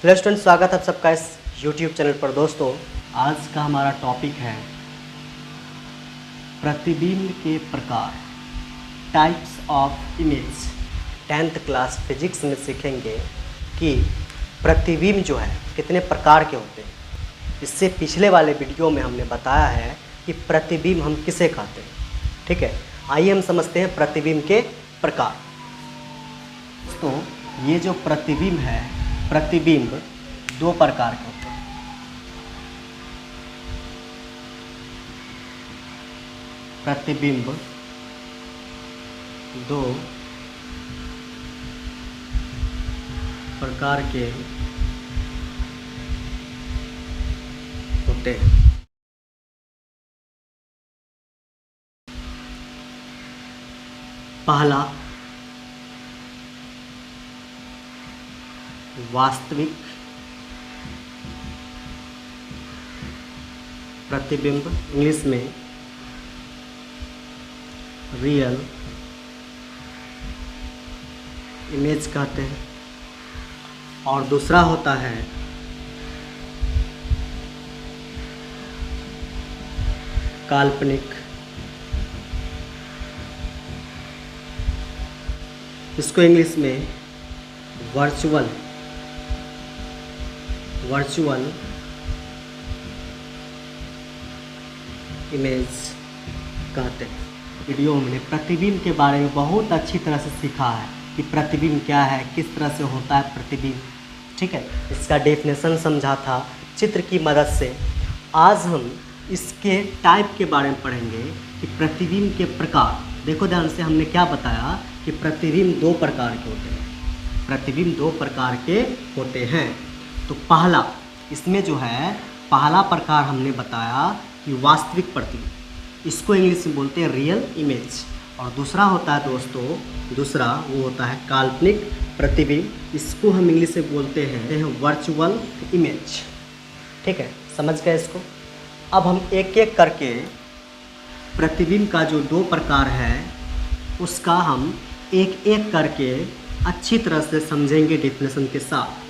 Hello student, स्वागत है आप सबका इस यूट्यूब चैनल पर। दोस्तों, आज का हमारा टॉपिक है प्रतिबिंब के प्रकार, types of image. 10th class physics में सीखेंगे कि प्रतिबिंब जो है कितने प्रकार के होते हैं। इससे पिछले वाले वीडियो में हमने बताया है कि प्रतिबिंब हम किसे कहते हैं। ठीक है, आइए हम समझते हैं प्रतिबिंब के प्रकार। तो ये जो प्रतिबिंब है, प्रतिबिंब दो प्रकार के होते हैं। प्रतिबिंब दो प्रकार के होते हैं। पहला वास्तविक प्रतिबिंब, इंग्लिश में रियल इमेज कहते हैं। और दूसरा होता है काल्पनिक, इसको इंग्लिश में वर्चुअल इमेज कहते हैं। वीडियो में हमने प्रतिबिंब के बारे में बहुत अच्छी तरह से सीखा है कि प्रतिबिंब क्या है, किस तरह से होता है प्रतिबिंब। ठीक है, इसका डेफिनेशन समझा था चित्र की मदद से। आज हम इसके टाइप के बारे में पढ़ेंगे कि प्रतिबिंब के प्रकार। देखो ध्यान से, हमने क्या बताया कि प्रतिबिंब दो प्रकार के होते हैं। प्रतिबिंब दो प्रकार के होते हैं। तो पहला, इसमें जो है पहला प्रकार हमने बताया कि वास्तविक प्रतिबिंब, इसको इंग्लिश में बोलते हैं रियल इमेज। और दूसरा होता है दोस्तों, दूसरा वो होता है काल्पनिक प्रतिबिंब, इसको हम इंग्लिश में बोलते हैं वर्चुअल इमेज। ठीक है, समझ गए इसको। अब हम एक एक करके प्रतिबिंब का जो दो प्रकार है उसका हम एक एक करके अच्छी तरह से समझेंगे डेफिनेशन के साथ।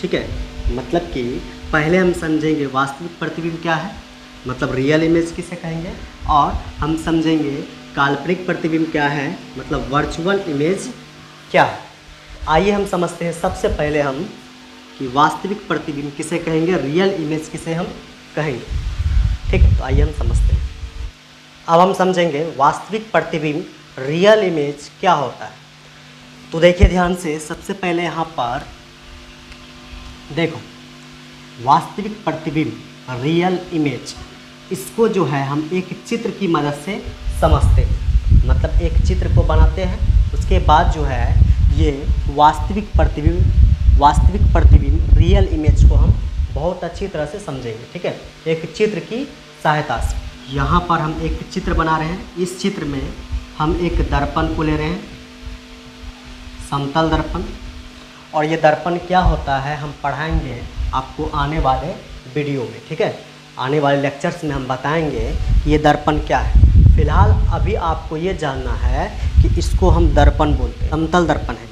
ठीक है, मतलब कि पहले हम समझेंगे वास्तविक प्रतिबिंब क्या है, मतलब रियल इमेज किसे कहेंगे, और हम समझेंगे काल्पनिक प्रतिबिंब क्या है, मतलब वर्चुअल इमेज क्या है। आइए हम समझते हैं सबसे पहले हम कि वास्तविक प्रतिबिंब किसे कहेंगे, रियल इमेज किसे हम कहेंगे। ठीक है, तो आइए हम समझते हैं। अब हम समझेंगे वास्तविक प्रतिबिंब, रियल इमेज क्या होता है। तो देखिए ध्यान से, सबसे पहले यहाँ पर देखो, वास्तविक प्रतिबिंब रियल इमेज, इसको जो है हम एक चित्र की मदद से समझते हैं। मतलब एक चित्र को बनाते हैं, उसके बाद जो है ये वास्तविक प्रतिबिंब रियल इमेज को हम बहुत अच्छी तरह से समझेंगे। ठीक है, एक चित्र की सहायता से। यहाँ पर हम एक चित्र बना रहे हैं। इस चित्र में हम एक दर्पण को ले रहे हैं, समतल दर्पण। और ये दर्पण क्या होता है हम पढ़ाएंगे आपको आने वाले वीडियो में। ठीक है, आने वाले लेक्चर्स में हम बताएंगे कि ये दर्पण क्या है। फिलहाल अभी आपको ये जानना है कि इसको हम दर्पण बोलते हैं, समतल दर्पण है।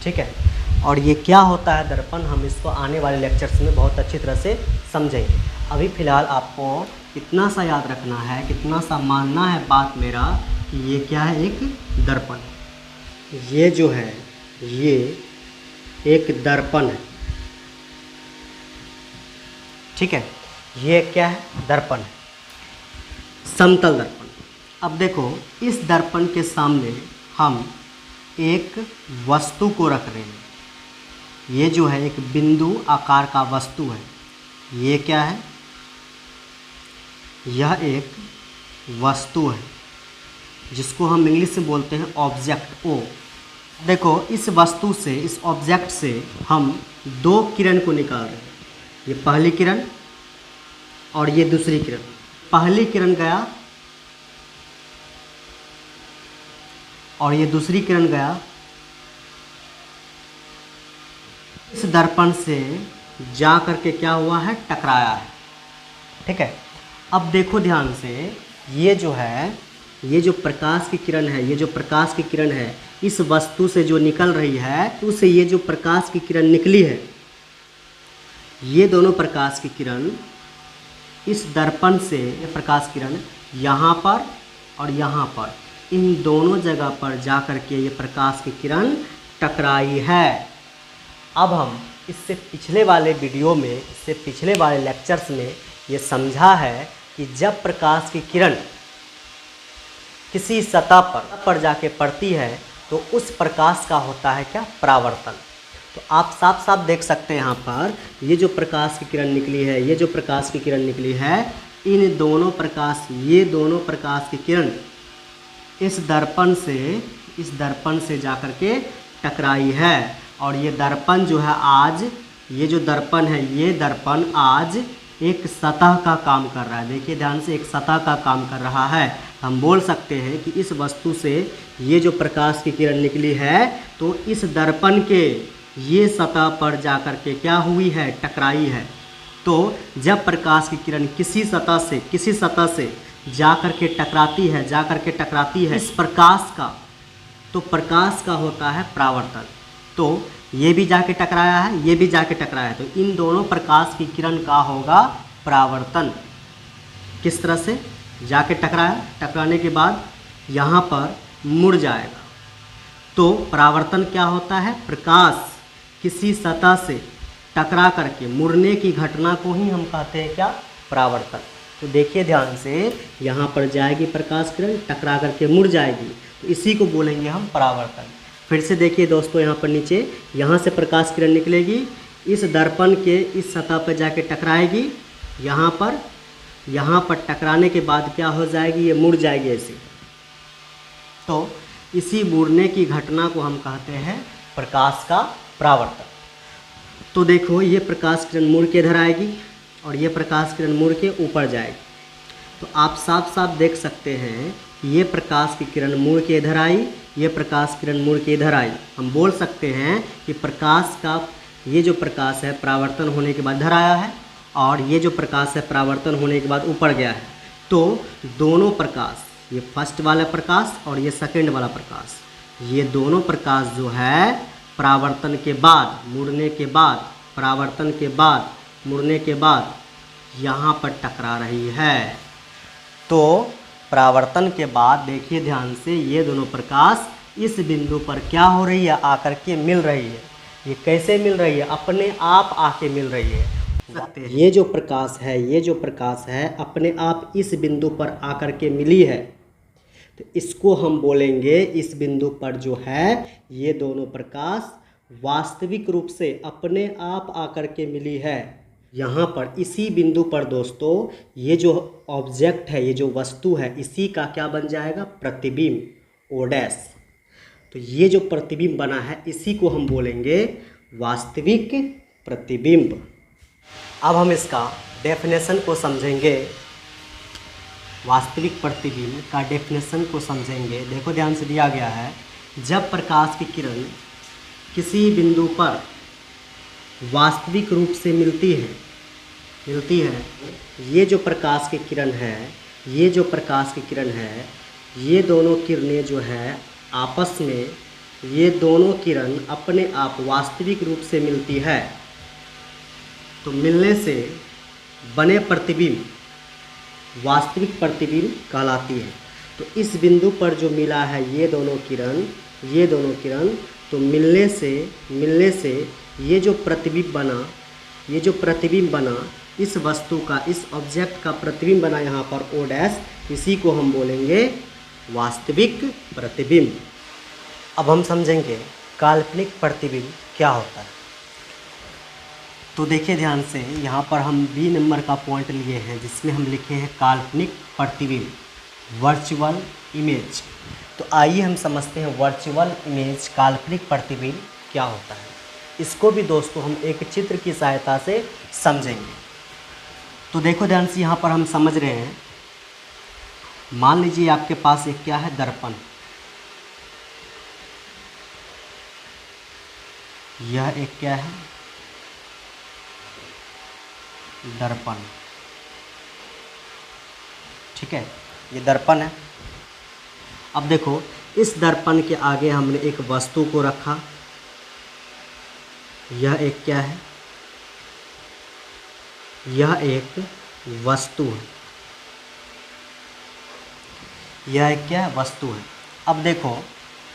ठीक है, और ये क्या होता है दर्पण, हम इसको आने वाले लेक्चर्स में बहुत अच्छी तरह से समझेंगे। अभी फ़िलहाल आपको इतना सा याद रखना है, कितना सा मानना है बात मेरा कि ये क्या है, एक दर्पण। ये जो है ये एक दर्पण है। ठीक है, ये क्या है, दर्पण है, समतल दर्पण। अब देखो, इस दर्पण के सामने हम एक वस्तु को रख रहे हैं। ये जो है एक बिंदु आकार का वस्तु है। ये क्या है, यह एक वस्तु है जिसको हम इंग्लिश में बोलते हैं ऑब्जेक्ट, ओ। देखो, इस वस्तु से, इस ऑब्जेक्ट से हम दो किरण को निकाल रहे हैं। ये पहली किरण और ये दूसरी किरण। पहली किरण गया और ये दूसरी किरण गया, इस दर्पण से जा करके क्या हुआ है, टकराया है। ठीक है, अब देखो ध्यान से, ये जो है, ये जो प्रकाश की किरण है, ये जो प्रकाश की किरण है, इस वस्तु से जो निकल रही है, उससे ये जो प्रकाश की किरण निकली है, ये दोनों प्रकाश की किरण इस दर्पण से, ये प्रकाश किरण यहाँ पर और यहाँ पर, इन दोनों जगह पर जा कर के ये प्रकाश की किरण टकराई है। अब हम इससे पिछले वाले वीडियो में, इससे पिछले वाले लेक्चर्स में ये समझा है कि जब प्रकाश की किरण किसी सतह पर जाके पड़ती है तो उस प्रकाश का होता है क्या, परावर्तन। तो आप साफ साफ देख सकते हैं यहाँ पर ये जो प्रकाश की किरण निकली है, ये जो प्रकाश की किरण निकली है, इन दोनों प्रकाश, ये दोनों प्रकाश की किरण इस दर्पण से जा कर के टकराई है। और ये दर्पण जो है आज, ये जो दर्पण है, ये दर्पण आज एक सतह का काम कर रहा है। देखिए ध्यान से, एक सतह का काम कर रहा है। हम बोल सकते हैं कि इस वस्तु से ये जो प्रकाश की किरण निकली है तो इस दर्पण के ये सतह पर जा कर के क्या हुई है, टकराई है। तो जब प्रकाश की किरण किसी सतह से जा कर के टकराती है इस प्रकाश का, तो प्रकाश का होता है परावर्तन। तो ये भी जाके टकराया है, ये भी जाके टकराया है, तो इन दोनों प्रकाश की किरण का होगा परावर्तन। किस तरह से, जाके टकराया, टकराने के बाद यहाँ पर मुड़ जाएगा। तो परावर्तन क्या होता है, प्रकाश किसी सतह से टकरा करके मुड़ने की घटना को ही हम कहते हैं क्या, परावर्तन। तो देखिए ध्यान से, यहाँ पर जाएगी प्रकाश किरण, टकरा करके मुड़ जाएगी, तो इसी को बोलेंगे हम परावर्तन। फिर से देखिए दोस्तों, यहाँ पर नीचे, यहाँ से प्रकाश किरण निकलेगी, इस दर्पण के इस सतह पर जाके टकराएगी, यहाँ पर टकराने के बाद क्या हो जाएगी, ये मुड़ जाएगी ऐसे। तो इसी मुड़ने की घटना को हम कहते हैं प्रकाश का परावर्तन। तो देखो, ये प्रकाश किरण मुड़ के इधर आएगी और ये प्रकाश किरण मुड़ के ऊपर जाएगी। तो आप साफ साफ देख सकते हैं, ये प्रकाश की किरण मुड़ के इधर आई, ये प्रकाश किरण मुड़ के इधर आई। हम बोल सकते हैं कि प्रकाश का ये जो प्रकाश है परावर्तन होने के बाद इधर आया है, और ये जो प्रकाश है परावर्तन होने के बाद ऊपर गया है। तो दोनों प्रकाश, ये फर्स्ट वाला प्रकाश और ये सेकंड वाला प्रकाश, ये दोनों प्रकाश जो है परावर्तन के बाद, मुड़ने के बाद, परावर्तन के बाद, मुड़ने के बाद यहाँ पर टकरा रही है। तो परावर्तन के बाद देखिए ध्यान से, ये दोनों प्रकाश इस बिंदु पर क्या हो रही है, आकर के मिल रही है। ये कैसे मिल रही है, अपने आप आके मिल रही है। ये जो प्रकाश है अपने आप इस बिंदु पर आकर के मिली है, तो इसको हम बोलेंगे, इस बिंदु पर जो है ये दोनों प्रकाश वास्तविक रूप से अपने आप आकर के मिली है। यहाँ पर इसी बिंदु पर दोस्तों, ये जो ऑब्जेक्ट है, ये जो वस्तु है, इसी का क्या बन जाएगा, प्रतिबिंब, ओ डैश। तो ये जो प्रतिबिंब बना है इसी को हम बोलेंगे वास्तविक प्रतिबिंब। अब हम इसका डेफिनेशन को समझेंगे, वास्तविक प्रतिबिंब का डेफिनेशन को समझेंगे। देखो ध्यान से, दिया गया है, जब प्रकाश की किरण किसी बिंदु पर वास्तविक रूप से मिलती है, ये जो प्रकाश की किरण है, ये दोनों किरणें जो है आपस में, ये दोनों किरण अपने आप वास्तविक रूप से मिलती है, तो मिलने से बने प्रतिबिंब वास्तविक प्रतिबिंब कहलाती है। तो इस बिंदु पर जो मिला है ये दोनों किरण, तो मिलने से ये जो प्रतिबिंब बना, इस वस्तु का, इस ऑब्जेक्ट का प्रतिबिंब बना यहाँ पर ओ डैश, इसी को हम बोलेंगे वास्तविक प्रतिबिंब। अब हम समझेंगे काल्पनिक प्रतिबिंब क्या होता है। तो देखिए ध्यान से, यहाँ पर हम बी नंबर का पॉइंट लिए हैं जिसमें हम लिखे हैं काल्पनिक प्रतिबिंब, वर्चुअल इमेज। तो आइए हम समझते हैं वर्चुअल इमेज, काल्पनिक प्रतिबिंब क्या होता है। इसको भी दोस्तों हम एक चित्र की सहायता से समझेंगे। तो देखो ध्यान से, यहाँ पर हम समझ रहे हैं, मान लीजिए आपके पास एक क्या है, दर्पण। यह एक क्या है, दर्पण, ठीक है, ये दर्पण है। अब देखो, इस दर्पण के आगे हमने एक वस्तु को रखा, यह एक क्या है, यह एक वस्तु है, यह एक क्या है, वस्तु है। अब देखो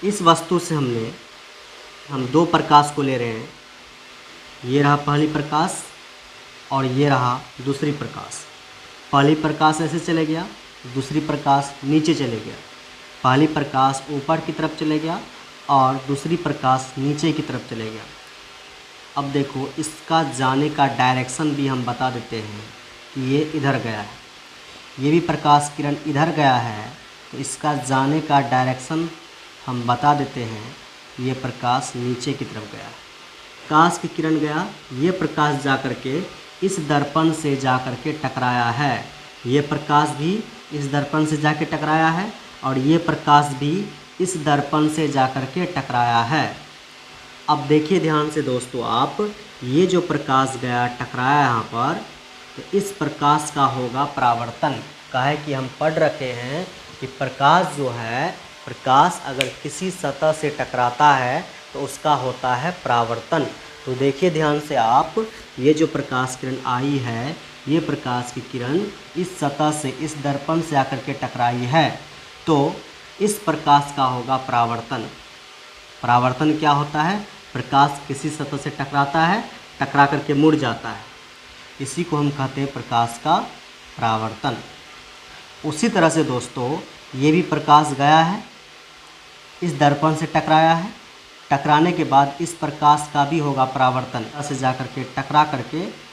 इस वस्तु से हम दो प्रकाश को ले रहे हैं, ये रहा पहली प्रकाश और ये रहा दूसरी प्रकाश। पहली प्रकाश ऐसे चले गया, दूसरी प्रकाश नीचे चले गया। पहली प्रकाश ऊपर की तरफ चले गया और दूसरी प्रकाश नीचे की तरफ चले गया। अब देखो इसका जाने का डायरेक्शन भी हम बता देते हैं कि ये इधर गया है, ये भी प्रकाश किरण इधर गया है, तो इसका जाने का डायरेक्शन हम बता देते हैं, ये प्रकाश नीचे की तरफ गया है। प्रकाश की किरण गया, ये प्रकाश जा कर के इस दर्पण से जा कर के टकराया है, ये प्रकाश भी इस दर्पण से जाके टकराया है और ये प्रकाश भी इस दर्पण से जा कर के टकराया है। अब देखिए ध्यान से दोस्तों आप, ये जो प्रकाश गया टकराया यहाँ पर, तो इस प्रकाश का होगा परावर्तन। काहे कि हम पढ़ रखे हैं कि प्रकाश जो है, प्रकाश अगर किसी सतह से टकराता है तो उसका होता है परावर्तन। तो देखिए ध्यान से आप, ये जो प्रकाश किरण आई है, ये प्रकाश की किरण इस सतह से, इस दर्पण से आकर के टकराई है, तो इस प्रकाश का होगा परावर्तन। परावर्तन क्या होता है? प्रकाश किसी सतह से टकराता है, टकरा करके मुड़ जाता है, इसी को हम कहते हैं प्रकाश का परावर्तन। उसी तरह से दोस्तों ये भी प्रकाश गया है, इस दर्पण से टकराया है, टकराने के बाद इस प्रकाश का भी होगा परावर्तन, ऐसे जा कर के टकरा करके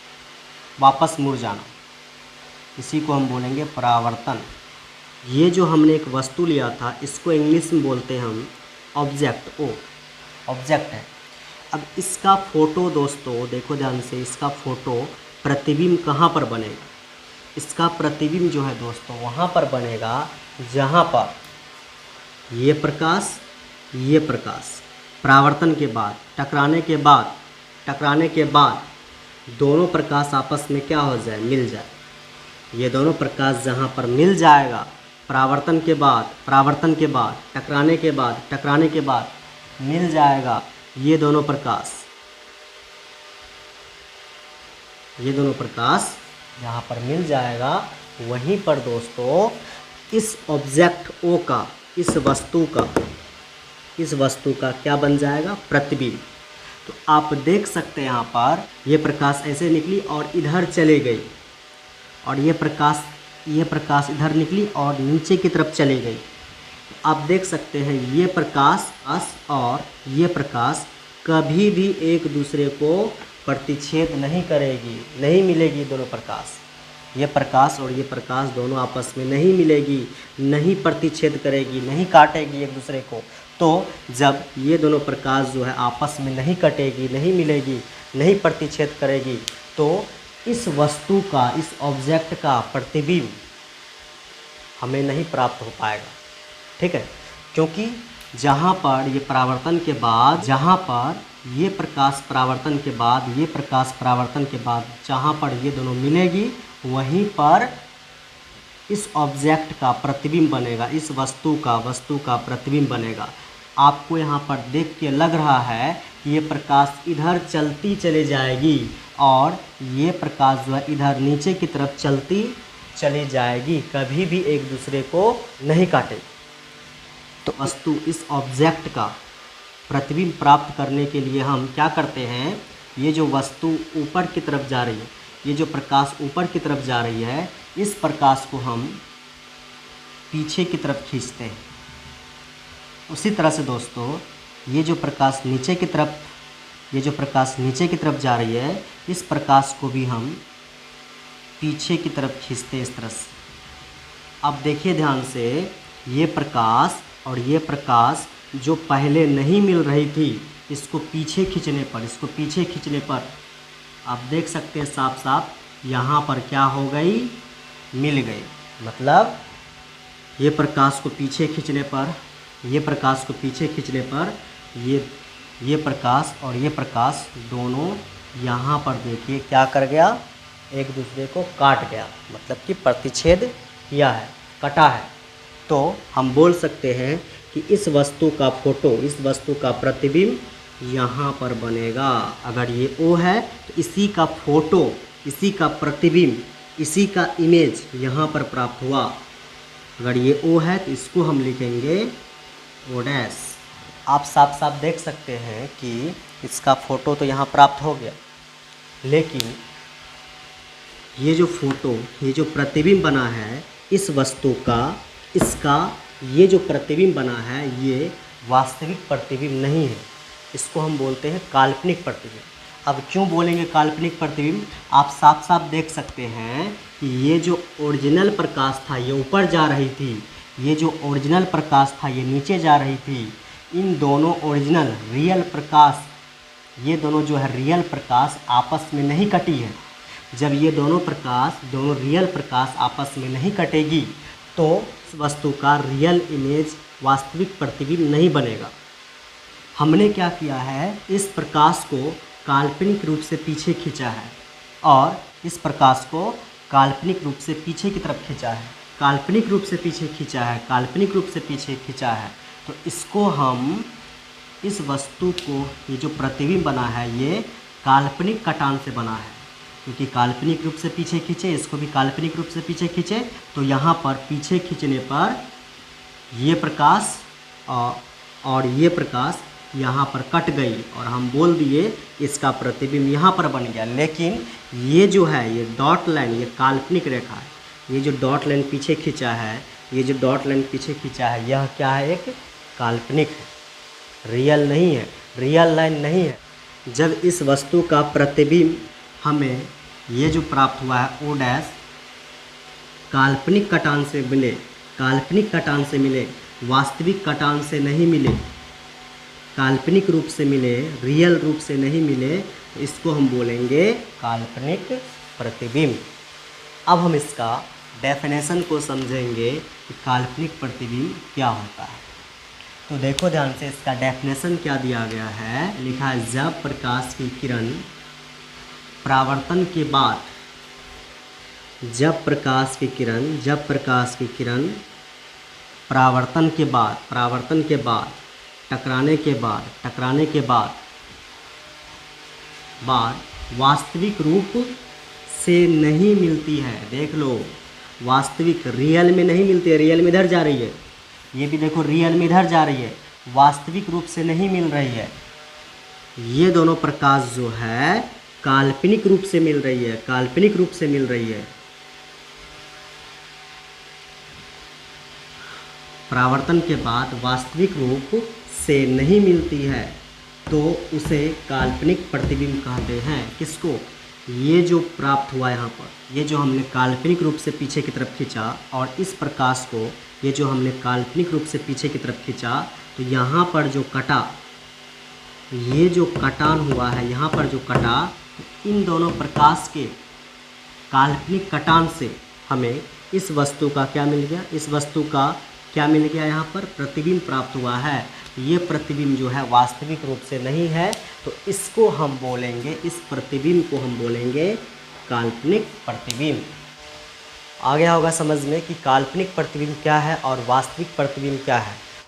वापस मुड़ जाना, इसी को हम बोलेंगे परावर्तन। ये जो हमने एक वस्तु लिया था, इसको इंग्लिश में बोलते हैं हम ऑब्जेक्ट, ऑब्जेक्ट है। अब इसका फ़ोटो दोस्तों देखो ध्यान से, इसका फ़ोटो प्रतिबिंब कहाँ पर बनेगा? इसका प्रतिबिंब जो है दोस्तों वहाँ पर बनेगा जहाँ पर ये प्रकाश परावर्तन के बाद, टकराने के बाद दोनों प्रकाश आपस में क्या हो जाए? मिल जाए। ये दोनों प्रकाश जहाँ पर मिल जाएगा परावर्तन के बाद, टकराने के बाद मिल जाएगा, ये दोनों प्रकाश जहाँ पर मिल जाएगा, वहीं पर दोस्तों इस ऑब्जेक्ट ओ का, इस वस्तु का क्या बन जाएगा? प्रतिबिंब। तो आप देख सकते हैं यहाँ पर ये प्रकाश ऐसे निकली और इधर चले गई, और ये प्रकाश इधर निकली और नीचे की तरफ चली गई। तो आप देख सकते हैं ये प्रकाश और ये प्रकाश कभी भी एक दूसरे को प्रतिच्छेद नहीं करेगी, नहीं मिलेगी दोनों प्रकाश। ये प्रकाश और ये प्रकाश दोनों आपस में नहीं मिलेगी, नहीं प्रतिच्छेद करेगी, नहीं काटेगी एक दूसरे को। तो जब ये दोनों प्रकाश जो है आपस में नहीं कटेगी, नहीं मिलेगी, नहीं प्रतिच्छेद करेगी, तो इस वस्तु का, इस ऑब्जेक्ट का प्रतिबिंब हमें नहीं प्राप्त हो पाएगा। ठीक है, क्योंकि जहाँ पर ये परावर्तन के बाद, जहाँ पर ये प्रकाश परावर्तन के बाद, ये प्रकाश परावर्तन के बाद जहाँ पर ये दोनों मिलेगी, वहीं पर इस ऑब्जेक्ट का प्रतिबिंब बनेगा, इस वस्तु का प्रतिबिंब बनेगा। आपको यहाँ पर देख के लग रहा है कि ये प्रकाश इधर चलती चली जाएगी और ये प्रकाश जो है इधर नीचे की तरफ चलती चली जाएगी, कभी भी एक दूसरे को नहीं काटेगी। तो वस्तु, इस ऑब्जेक्ट का प्रतिबिंब प्राप्त करने के लिए हम क्या करते हैं? ये जो वस्तु ऊपर की तरफ जा रही है, ये जो प्रकाश ऊपर की तरफ जा रही है, इस प्रकाश को हम पीछे की तरफ खींचते हैं। उसी तरह से दोस्तों ये जो प्रकाश नीचे की तरफ जा रही है, इस प्रकाश को भी हम पीछे की तरफ खींचते हैं इस तरह से। अब देखिए ध्यान से, ये प्रकाश और ये प्रकाश जो पहले नहीं मिल रही थी, इसको पीछे खींचने पर आप देख सकते हैं साफ साफ यहाँ पर क्या हो गई? मिल गई। मतलब ये प्रकाश को पीछे खींचने पर, ये प्रकाश और ये प्रकाश दोनों यहाँ पर देखिए क्या कर गया? एक दूसरे को काट गया, मतलब कि प्रतिच्छेद किया है, कटा है। तो हम बोल सकते हैं कि इस वस्तु का फोटो, इस वस्तु का प्रतिबिंब यहाँ पर बनेगा। अगर ये O है तो इसी का फोटो इसी का प्रतिबिंब, इसी का इमेज यहाँ पर प्राप्त हुआ। अगर ये O है तो इसको हम लिखेंगे O डैश। आप साफ साफ देख सकते हैं कि इसका फ़ोटो तो यहाँ प्राप्त हो गया, लेकिन ये जो फ़ोटो, ये जो प्रतिबिंब बना है इस वस्तु का, इसका ये जो प्रतिबिंब बना है ये वास्तविक प्रतिबिंब नहीं है। इसको हम बोलते हैं काल्पनिक प्रतिबिंब। अब क्यों बोलेंगे काल्पनिक प्रतिबिंब? आप साफ साफ देख सकते हैं कि ये जो ओरिजिनल प्रकाश था ये ऊपर जा रही थी, ये जो ओरिजिनल प्रकाश था ये नीचे जा रही थी। इन दोनों ओरिजिनल रियल प्रकाश, ये दोनों जो है रियल प्रकाश आपस में नहीं कटी है। जब ये दोनों प्रकाश, दोनों रियल प्रकाश आपस में नहीं कटेगी तो इस वस्तु का रियल इमेज, वास्तविक प्रतिबिंब नहीं बनेगा। हमने क्या किया है, इस प्रकाश को काल्पनिक रूप से पीछे खींचा है और इस प्रकाश को काल्पनिक रूप से पीछे की तरफ खींचा है, काल्पनिक रूप से पीछे खींचा है, काल्पनिक रूप से पीछे खींचा है। तो इसको हम, इस वस्तु को, ये जो प्रतिबिंब बना है ये काल्पनिक कटान से बना है, क्योंकि काल्पनिक रूप से पीछे खींचे, इसको भी काल्पनिक रूप से पीछे खींचे तो यहाँ पर पीछे खींचने पर ये प्रकाश और ये प्रकाश यहाँ पर कट गई और हम बोल दिए इसका प्रतिबिंब यहाँ पर बन गया। लेकिन ये जो है, ये डॉट लाइन, ये काल्पनिक रेखा है, ये जो डॉट लाइन पीछे खींचा है, ये जो डॉट लाइन पीछे खींचा है यह क्या है, एक काल्पनिक है, रियल नहीं है, रियल लाइन नहीं है। जब इस वस्तु का प्रतिबिंब हमें ये जो प्राप्त हुआ है O डैश काल्पनिक कटान से मिले, काल्पनिक कटान से मिले, वास्तविक कटान से नहीं मिले, काल्पनिक रूप से मिले, रियल रूप से नहीं मिले, तो इसको हम बोलेंगे काल्पनिक प्रतिबिंब। अब हम इसका डेफिनेशन को समझेंगे कि काल्पनिक प्रतिबिंब क्या होता है। तो देखो ध्यान से, इसका डेफिनेशन क्या दिया गया है, लिखा है जब प्रकाश की किरण परावर्तन के बाद, जब प्रकाश की किरण परावर्तन के बाद टकराने के बाद वास्तविक रूप से नहीं मिलती है। देख लो, वास्तविक रियल में नहीं मिलती है, रियल में इधर जा रही है, ये भी देखो रियल में इधर जा रही है, वास्तविक रूप से नहीं मिल रही है। ये दोनों प्रकाश जो है काल्पनिक रूप से मिल रही है, काल्पनिक रूप से मिल रही है। परावर्तन के बाद वास्तविक रूप से नहीं मिलती है तो उसे काल्पनिक प्रतिबिंब कहते हैं। किसको? ये जो प्राप्त हुआ यहाँ पर, ये जो हमने काल्पनिक रूप से पीछे की तरफ खींचा और इस प्रकाश को, ये जो हमने काल्पनिक रूप से पीछे की तरफ खींचा तो यहाँ पर जो कटा, ये जो कटान हुआ है, यहाँ पर जो कटा, इन दोनों प्रकाश के काल्पनिक कटान से हमें इस वस्तु का क्या मिल गया, इस वस्तु का क्या मिल गया, यहाँ पर प्रतिबिंब प्राप्त हुआ है। ये प्रतिबिंब जो है वास्तविक रूप से नहीं है तो इसको हम बोलेंगे, इस प्रतिबिंब को हम बोलेंगे काल्पनिक प्रतिबिंब। आ गया होगा समझ में कि काल्पनिक प्रतिबिंब क्या है और वास्तविक प्रतिबिंब क्या है।